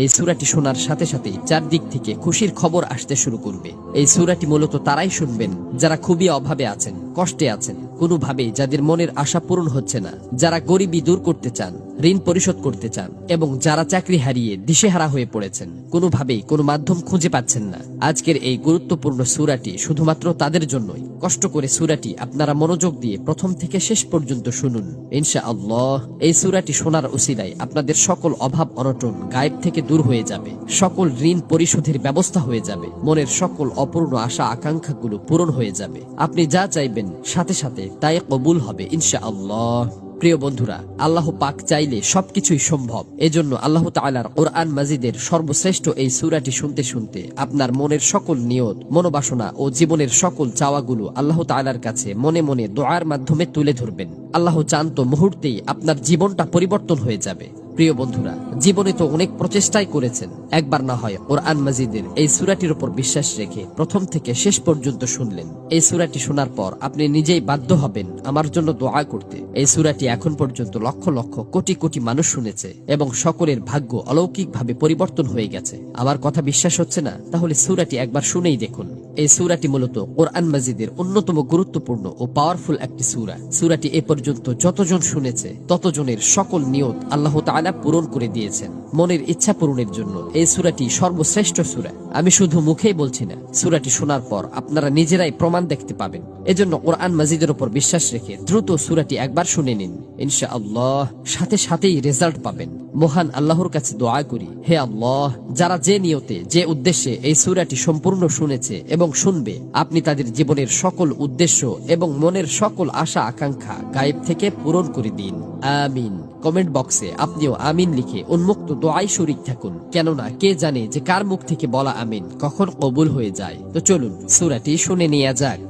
এই সূরাটি শোনার সাথে সাথে চারদিক থেকে খুশির খবর আসতে শুরু করবে। এই সূরাটি মূলত তারাই শুনবেন যারা খুবই অভাবে আছেন, কষ্টে আছেন, কোনোভাবে যাদের মনের আশা পূরণ হচ্ছে না, যারা গরিবি দূর করতে চান, ঋণ পরিশোধ করতে চান, এবং যারা চাকরি হারিয়ে দিশেহারা হয়ে পড়েছেন, কোনোভাবেই কোনো মাধ্যম খুঁজে পাচ্ছেন না। আজকের এই গুরুত্বপূর্ণ সূরাটি শুধুমাত্র তাদের জন্যই। কষ্ট করে সূরাটি আপনারা মনোযোগ দিয়ে প্রথম থেকে শেষ পর্যন্ত শুনুন। ইনশাআল্লাহ এই সূরাটি শোনার উসিলায় আপনাদের সকল অভাব অনটন গায়েব থেকে দূর হয়ে যাবে, সকল ঋণ পরিশোধের ব্যবস্থা হয়ে যাবে, মনের সকল অপূর্ণ আশা আকাঙ্ক্ষাগুলো পূরণ হয়ে যাবে। আপনি যা চাইবেন সাথে সাথে তাই কবুল হবে ইনশাআল্লাহ। প্রিয় বন্ধুরা, আল্লাহ পাক চাইলে সবকিছুই সম্ভব। এজন্য আল্লাহ তাআলার কোরআন মাজিদের সর্বশ্রেষ্ঠ এই সূরাটি শুনতে শুনতে আপনার মনের সকল নিয়ত, মনোবাসনা ও জীবনের সকল চাওয়াগুলো আল্লাহ তাআলার কাছে মনে মনে দোয়ার মাধ্যমে তুলে ধরবেন। আল্লাহ চান তো মুহূর্তেই আপনার জীবনটা পরিবর্তন হয়ে যাবে। প্রিয় বন্ধুরা, জীবনে তো অনেক প্রচেষ্টাই করেছেন, একবার না হয় কোরআন মাজিদের এই সূরাটির উপর বিশ্বাস রেখে প্রথম থেকে শেষ পর্যন্ত শুনলেন। এই সূরাটি শোনার পর আপনি নিজেই বাধ্য হবেন আমার জন্য দোয়া করতে। এই সূরাটি এখন পর্যন্ত লক্ষ লক্ষ কোটি কোটি মানুষ শুনেছে এবং সকলের ভাগ্য অলৌকিকভাবে পরিবর্তন হয়ে গেছে। আমার কথা বিশ্বাস হচ্ছে না? তাহলে সূরাটি একবার শুনেই দেখুন। এই সূরাটি মূলত কোরআন মাজিদের অন্যতম গুরুত্বপূর্ণ ও পাওয়ারফুল একটি সূরা। সূরাটি এ পর্যন্ত যতজন শুনেছে ততজনের সকল নিয়ত আল্লাহ তাআলা পূরণ করে দিয়েছেন। মনের ইচ্ছা পূরণের জন্য এই সূরাটি সর্বশ্রেষ্ঠ সূরা। আমি শুধু মুখেই বলছি না, সূরাটি শোনার পর আপনারা নিজেরাই প্রমাণ দেখতে পাবেন। এজন্য কোরআন মাজিদের উপর বিশ্বাস রেখে দ্রুত সূরাটি একবার শুনে নিন। ইনশাআল্লাহ সাথে সাথেই রেজাল্ট পাবেন। মহান আল্লাহর কাছে দোয়া করি, হে আল্লাহ, যারা যে নিয়তে যে উদ্দেশ্যে এই সূরাটি সম্পূর্ণ শুনেছে এবং শুনবে, আপনি তাদের জীবনের সকল উদ্দেশ্য এবং মনের সকল আশা আকাঙ্ক্ষা গায়েব থেকে পূরণ করে দিন। আমিন। কমেন্ট বক্সে আপনিও আমিন লিখে উন্মুক্ত দোয়ায় শরীক থাকুন, কেননা কে জানে যে কার মুখ থেকে বলা আমিন কখন কবুল হয়ে যায়। তো চলুন সূরাটি শুনে নেওয়া যাক।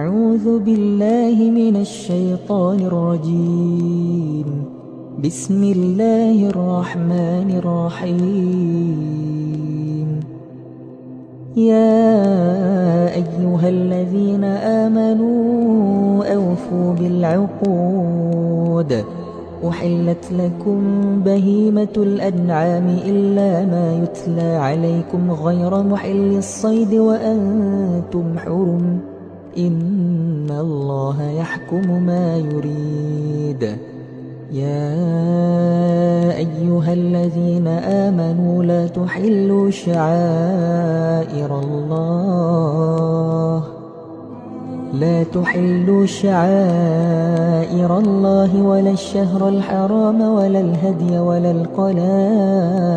আউযু বিল্লাহি মিনাশ শাইতানির রাজীম। বিসমিল্লাহির রহমানির রহিম। ইয়া আইয়ুহাল্লাযীনা আমানু আওফু বিল উকুদ। أحلت لكم بهيمة الأنعام إلا ما يتلى عليكم غير محل الصيد وأنتم حرم إن الله يحكم ما يريد يا أيها الذين آمنوا لا تحلوا شعائر الله ولا الشهر الحرام ولا الهدي ولا القلائد